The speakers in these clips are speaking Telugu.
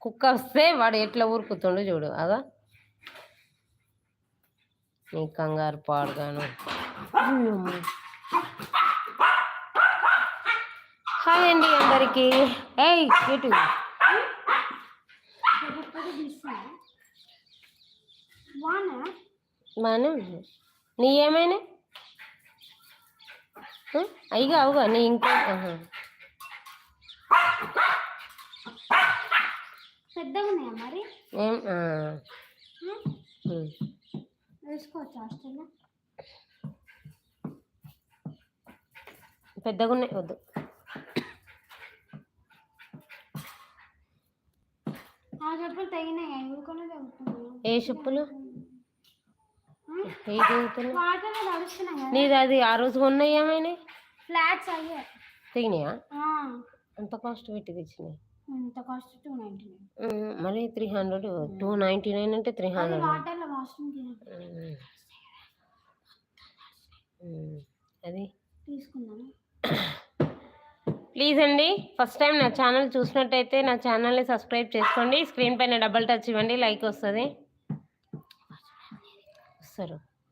కుక్క వస్తే వాడు ఎట్లా ఊరుకుతుండు చూడు అదా నీ కంగారు పాడుగాను. హాయ్ అండి అందరికి. ఏయ్ ఇటు బాగానే ఉంది. నీ ఏమైనా అయిగా అవుగా నీ ఇంకో పెద్దగా ఉన్నాయా మరి? ఏం వేసుకోవచ్చు హాస్టల్లో. పెద్దగా ఉన్నాయి వద్దు. ఆ చెప్పులు తెగినాయి ఊరుకొని తెగుతున్నాయి. ఏ చెప్పులు నడుస్తున్నాయి? నీది అది ఆ రోజు ఉన్నాయి ఏమైనా ఫ్లాట్స్ అయ్యే తెగినాయా? అంత కాస్ట్ పెట్టి తెచ్చినాయి. ఎంత కాస్ట్? 299. మరి 300. 299 అంటే 300. వాటర్లో వాష్రూమ్కి అది తీసుకున్నాను. ప్లీజ్ అండి, ఫస్ట్ టైం నా ఛానల్ చూసినట్టయితే నా ఛానల్ని సబ్స్క్రైబ్ చేసుకోండి. స్క్రీన్ పైన డబల్ టచ్ ఇవ్వండి, లైక్ వస్తుంది.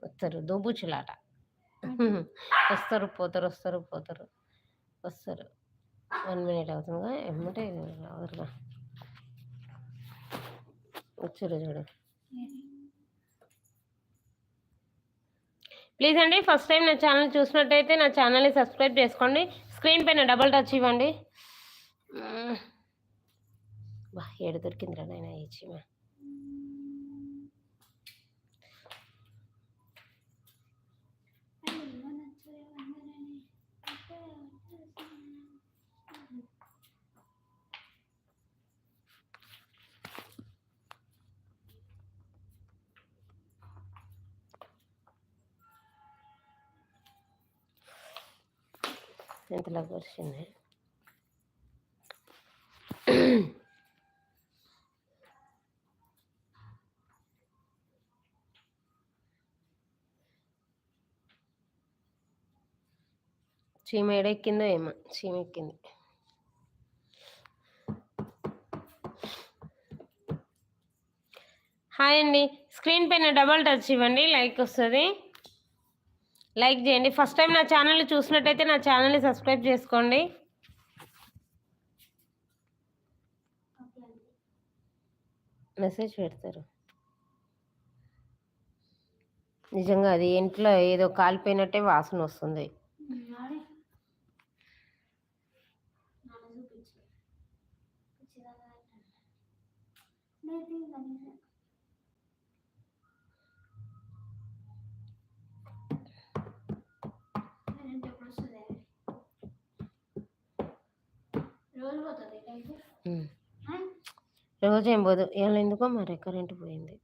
వస్తారు దోబుచులాట. వస్తారు పోతారు 1 minute అవుతుందిగా ఎమ్మటే రావరుగా. వచ్చారు చూడు. ప్లీజ్ అండి, ఫస్ట్ టైం నా ఛానల్ చూసినట్టయితే నా ఛానల్ని సబ్స్క్రైబ్ చేసుకోండి. స్క్రీన్ పైన డబల్ టచ్ ఇవ్వండి. ఏడు దొరికిందిరా నాయన ఈ చీమ. ఎంతలాగా వచ్చింది. చీమ ఎడెక్కిందో ఏమో, చీమ ఎక్కింది. హాయ్ అండి, స్క్రీన్ పైన డబల్ టచ్ ఇవ్వండి, లైక్ వస్తుంది. లైక్ చేయండి. ఫస్ట్ టైం నా ఛానల్ని చూసినట్టయితే నా ఛానల్ని సబ్స్క్రైబ్ చేసుకోండి. మెసేజ్ పెడతారు. నిజంగా అది ఇంట్లో ఏదో కాలిపోయినట్టే వాసన వస్తుంది. రోజు ఏం పోదు. ఇవాళ ఎందుకో మరి కరెంటు పోయింది.